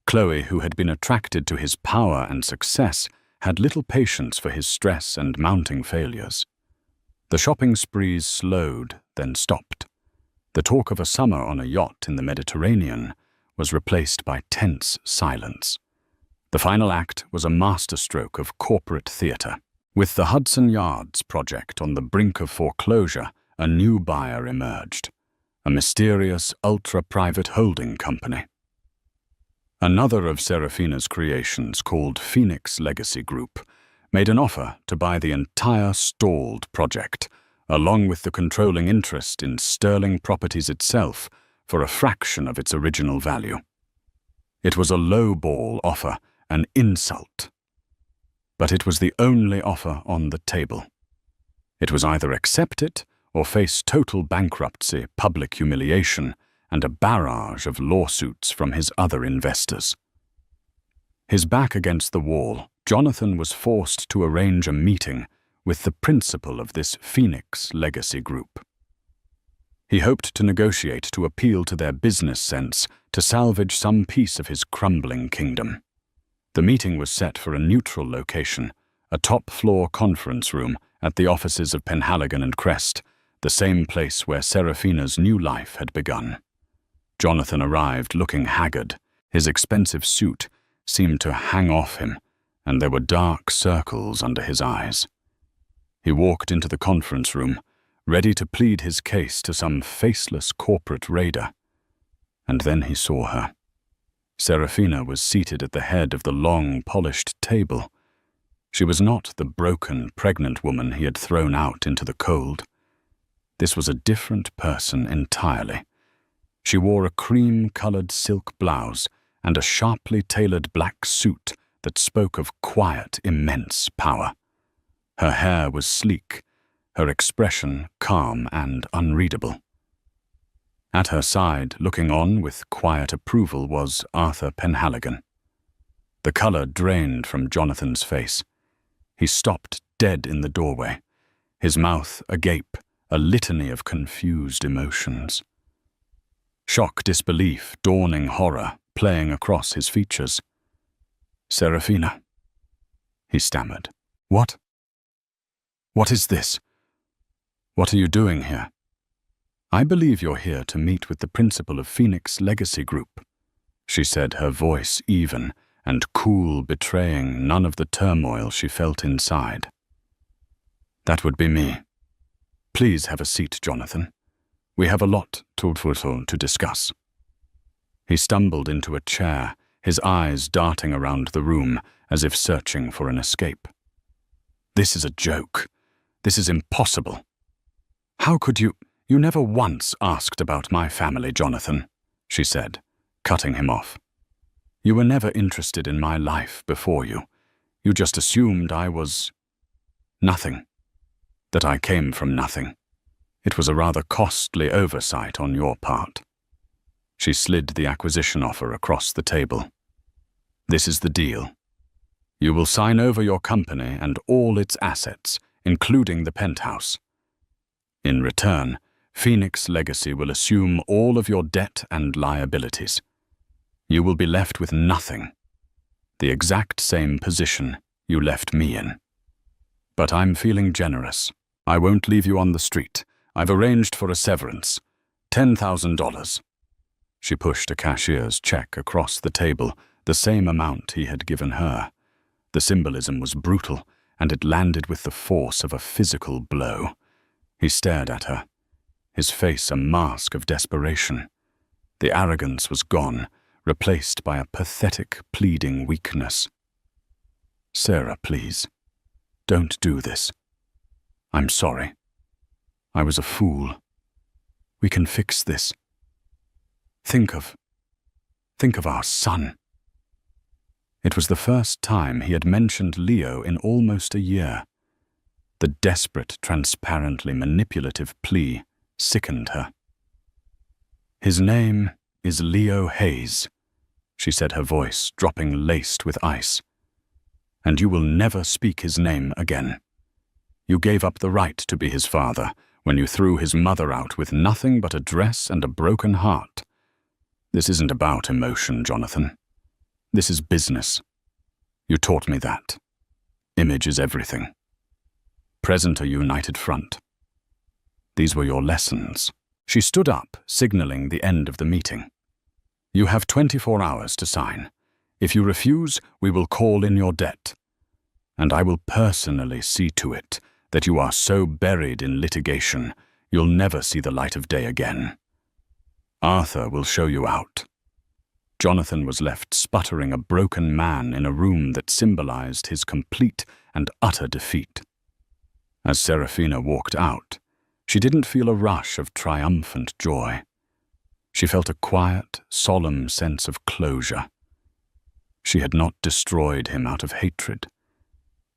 Chloe, who had been attracted to his power and success, had little patience for his stress and mounting failures. The shopping sprees slowed, then stopped. The talk of a summer on a yacht in the Mediterranean was replaced by tense silence. The final act was a masterstroke of corporate theatre. With the Hudson Yards project on the brink of foreclosure, a new buyer emerged, a mysterious ultra-private holding company. Another of Serafina's creations, called Phoenix Legacy Group, made an offer to buy the entire stalled project, along with the controlling interest in Sterling Properties itself, for a fraction of its original value. It was a low-ball offer, an insult. But it was the only offer on the table. It was either accept it or face total bankruptcy, public humiliation, and a barrage of lawsuits from his other investors. His back against the wall, Jonathan was forced to arrange a meeting with the principal of this Phoenix Legacy Group. He hoped to negotiate to appeal to their business sense to salvage some piece of his crumbling kingdom. The meeting was set for a neutral location, a top-floor conference room at the offices of Penhaligon and Crest, the same place where Serafina's new life had begun. Jonathan arrived looking haggard. His expensive suit seemed to hang off him, and there were dark circles under his eyes. He walked into the conference room, ready to plead his case to some faceless corporate raider. And then he saw her. Serafina was seated at the head of the long, polished table. She was not the broken, pregnant woman he had thrown out into the cold. This was a different person entirely. She wore a cream-colored silk blouse and a sharply tailored black suit that spoke of quiet, immense power. Her hair was sleek, her expression calm and unreadable. At her side, looking on with quiet approval, was Arthur Penhaligon. The color drained from Jonathan's face. He stopped dead in the doorway, his mouth agape, a litany of confused emotions. Shock, disbelief, dawning horror playing across his features. "Serafina," he stammered. "What? What is this? What are you doing here?" "I believe you're here to meet with the principal of Phoenix Legacy Group," she said, her voice even and cool, betraying none of the turmoil she felt inside. "That would be me. Please have a seat, Jonathan. We have a lot to discuss." He stumbled into a chair, his eyes darting around the room as if searching for an escape. "This is a joke. This is impossible. How could you? You never once asked about my family, Jonathan," she said, cutting him off. "You were never interested in my life before you. You just assumed I was nothing, that I came from nothing. It was a rather costly oversight on your part." She slid the acquisition offer across the table. "This is the deal. You will sign over your company and all its assets, including the penthouse. In return, Phoenix Legacy will assume all of your debt and liabilities. You will be left with nothing, the exact same position you left me in. But I'm feeling generous. I won't leave you on the street. I've arranged for a severance, $10,000. She pushed a cashier's check across the table, the same amount he had given her. The symbolism was brutal, and it landed with the force of a physical blow. He stared at her, his face a mask of desperation. The arrogance was gone, replaced by a pathetic, pleading weakness. "Sarah, please, don't do this. I'm sorry. I was a fool. We can fix this. Think of our son." It was the first time he had mentioned Leo in almost a year. The desperate, transparently manipulative plea sickened her. "His name is Leo Hayes," she said, her voice dropping laced with ice. "And you will never speak his name again. You gave up the right to be his father when you threw his mother out with nothing but a dress and a broken heart. This isn't about emotion, Jonathan. This is business. You taught me that. Image is everything. Present a united front. These were your lessons." She stood up, signaling the end of the meeting. You have 24 hours to sign. If you refuse, we will call in your debt. And I will personally see to it that you are so buried in litigation, you'll never see the light of day again. Arthur will show you out." Jonathan was left sputtering, a broken man in a room that symbolized his complete and utter defeat. As Serafina walked out, she didn't feel a rush of triumphant joy. She felt a quiet, solemn sense of closure. She had not destroyed him out of hatred.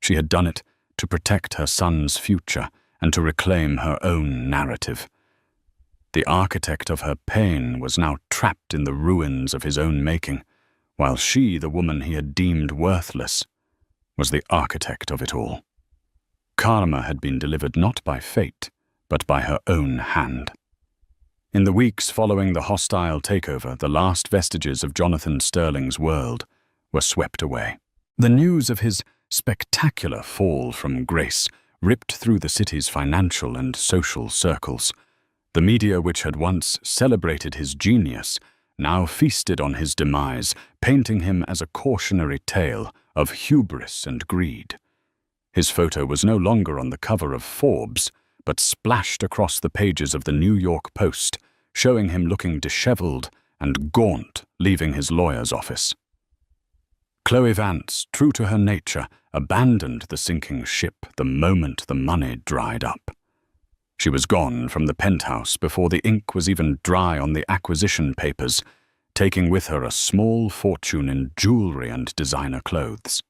She had done it to protect her son's future and to reclaim her own narrative. The architect of her pain was now trapped in the ruins of his own making, while she, the woman he had deemed worthless, was the architect of it all. Karma had been delivered not by fate, but by her own hand. In the weeks following the hostile takeover, the last vestiges of Jonathan Sterling's world were swept away. The news of his spectacular fall from grace ripped through the city's financial and social circles. The media, which had once celebrated his genius, now feasted on his demise, painting him as a cautionary tale of hubris and greed. His photo was no longer on the cover of Forbes, but splashed across the pages of the New York Post, showing him looking disheveled and gaunt, leaving his lawyer's office. Chloe Vance, true to her nature, abandoned the sinking ship the moment the money dried up. She was gone from the penthouse before the ink was even dry on the acquisition papers, taking with her a small fortune in jewelry and designer clothes.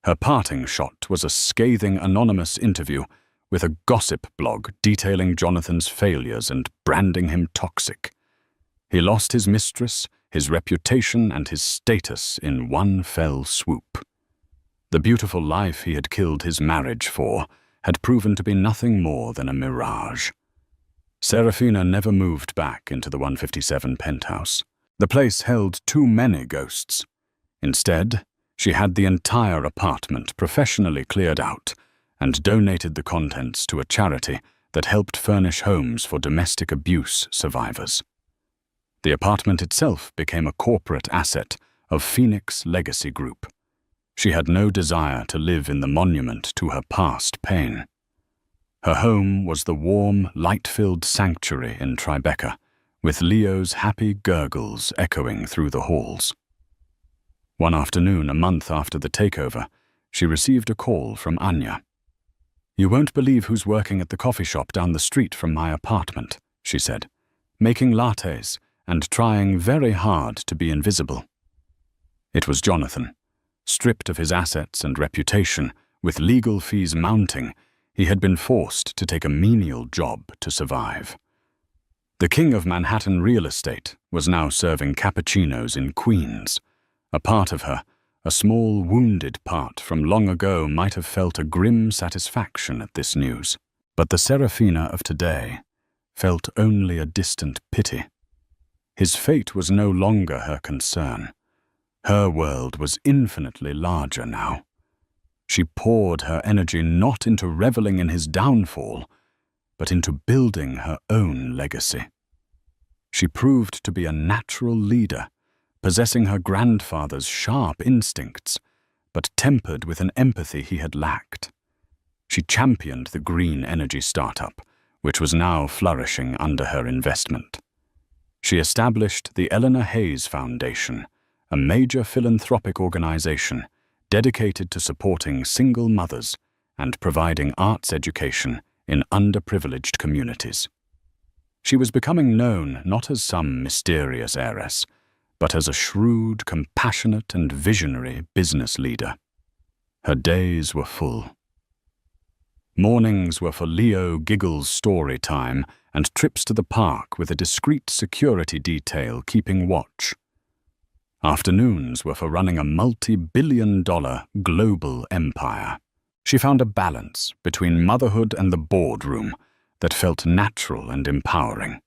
Her parting shot was a scathing anonymous interview with a gossip blog detailing Jonathan's failures and branding him toxic. He lost his mistress, his reputation, and his status in one fell swoop. The beautiful life he had killed his marriage for had proven to be nothing more than a mirage. Serafina never moved back into the 157 penthouse. The place held too many ghosts. Instead, she had the entire apartment professionally cleared out and donated the contents to a charity that helped furnish homes for domestic abuse survivors. The apartment itself became a corporate asset of Phoenix Legacy Group. She had no desire to live in the monument to her past pain. Her home was the warm, light-filled sanctuary in Tribeca, with Leo's happy gurgles echoing through the halls. One afternoon, a month after the takeover, she received a call from Anya. "You won't believe who's working at the coffee shop down the street from my apartment," she said, "making lattes and trying very hard to be invisible." It was Jonathan. Stripped of his assets and reputation, with legal fees mounting, he had been forced to take a menial job to survive. The king of Manhattan real estate was now serving cappuccinos in Queens. A part of her, a small wounded part from long ago, might have felt a grim satisfaction at this news. But the Serafina of today felt only a distant pity. His fate was no longer her concern. Her world was infinitely larger now. She poured her energy not into reveling in his downfall, but into building her own legacy. She proved to be a natural leader, possessing her grandfather's sharp instincts, but tempered with an empathy he had lacked. She championed the green energy startup, which was now flourishing under her investment. She established the Eleanor Hayes Foundation, a major philanthropic organization dedicated to supporting single mothers and providing arts education in underprivileged communities. She was becoming known not as some mysterious heiress, but as a shrewd, compassionate, and visionary business leader. Her days were full. Mornings were for Leo Giggle's story time and trips to the park with a discreet security detail keeping watch. Afternoons were for running a multi-billion-dollar global empire. She found a balance between motherhood and the boardroom that felt natural and empowering.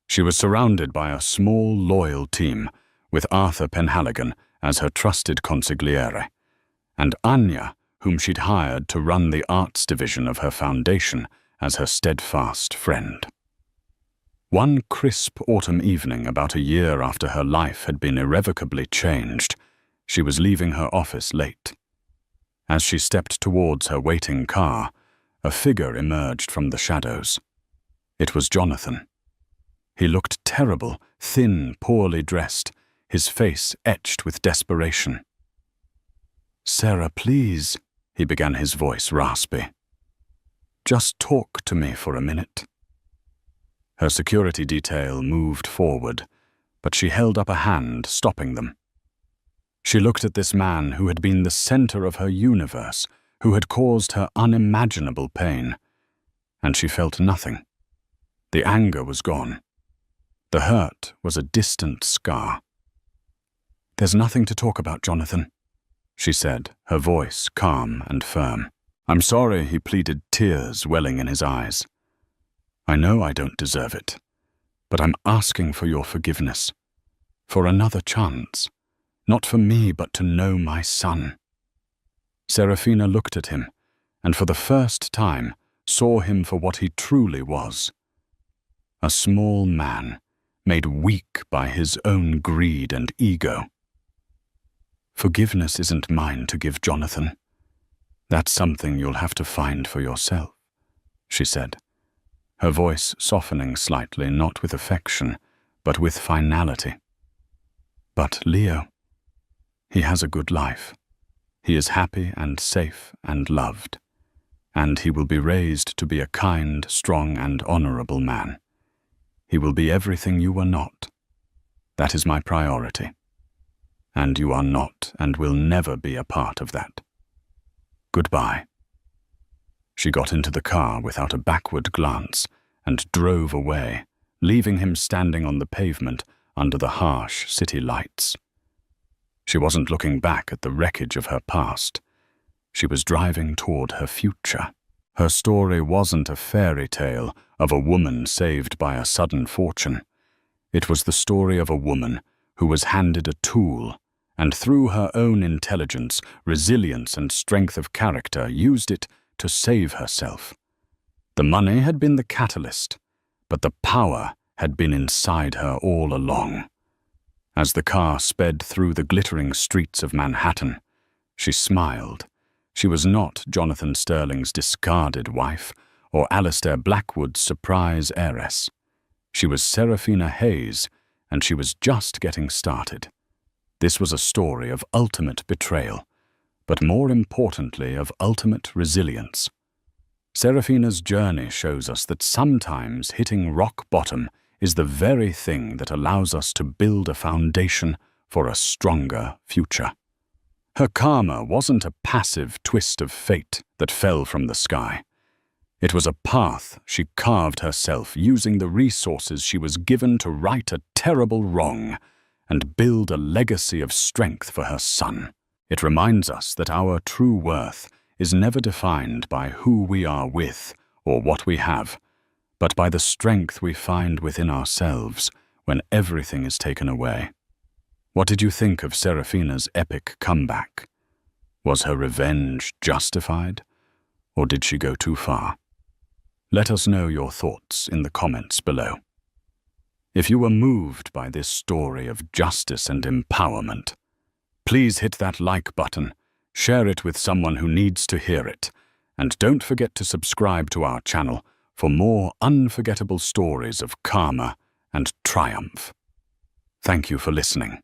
She was surrounded by a small, loyal team, with Arthur Penhaligon as her trusted consigliere, and Anya, whom she'd hired to run the arts division of her foundation, as her steadfast friend. One crisp autumn evening, about a year after her life had been irrevocably changed, she was leaving her office late. As she stepped towards her waiting car, a figure emerged from the shadows. It was Jonathan. He looked terrible, thin, poorly dressed, his face etched with desperation. "Sarah, please," he began, his voice raspy. "Just talk to me for a minute." Her security detail moved forward, but she held up a hand, stopping them. She looked at this man who had been the center of her universe, who had caused her unimaginable pain, and she felt nothing. The anger was gone. The hurt was a distant scar. "There's nothing to talk about, Jonathan," she said, her voice calm and firm. "I'm sorry," he pleaded, tears welling in his eyes. "I know I don't deserve it, but I'm asking for your forgiveness, for another chance, not for me, but to know my son." Serafina looked at him, and for the first time saw him for what he truly was. A small man, made weak by his own greed and ego. "Forgiveness isn't mine to give, Jonathan. That's something you'll have to find for yourself," she said, her voice softening slightly, not with affection, but with finality. "But Leo, he has a good life. He is happy and safe and loved, and he will be raised to be a kind, strong, and honorable man. He will be everything you were not. That is my priority. And you are not and will never be a part of that. Goodbye." She got into the car without a backward glance and drove away, leaving him standing on the pavement under the harsh city lights. She wasn't looking back at the wreckage of her past. She was driving toward her future. Her story wasn't a fairy tale of a woman saved by a sudden fortune. It was the story of a woman who was handed a tool and through her own intelligence, resilience, and strength of character used it to save herself. The money had been the catalyst, but the power had been inside her all along. As the car sped through the glittering streets of Manhattan, she smiled. She was not Jonathan Sterling's discarded wife or Alistair Blackwood's surprise heiress. She was Serafina Hayes, and she was just getting started. This was a story of ultimate betrayal, but more importantly of ultimate resilience. Serafina's journey shows us that sometimes hitting rock bottom is the very thing that allows us to build a foundation for a stronger future. Her karma wasn't a passive twist of fate that fell from the sky. It was a path she carved herself using the resources she was given to right a terrible wrong and build a legacy of strength for her son. It reminds us that our true worth is never defined by who we are with or what we have, but by the strength we find within ourselves when everything is taken away. What did you think of Serafina's epic comeback? Was her revenge justified, or did she go too far? Let us know your thoughts in the comments below. If you were moved by this story of justice and empowerment, please hit that like button, share it with someone who needs to hear it, and don't forget to subscribe to our channel for more unforgettable stories of karma and triumph. Thank you for listening.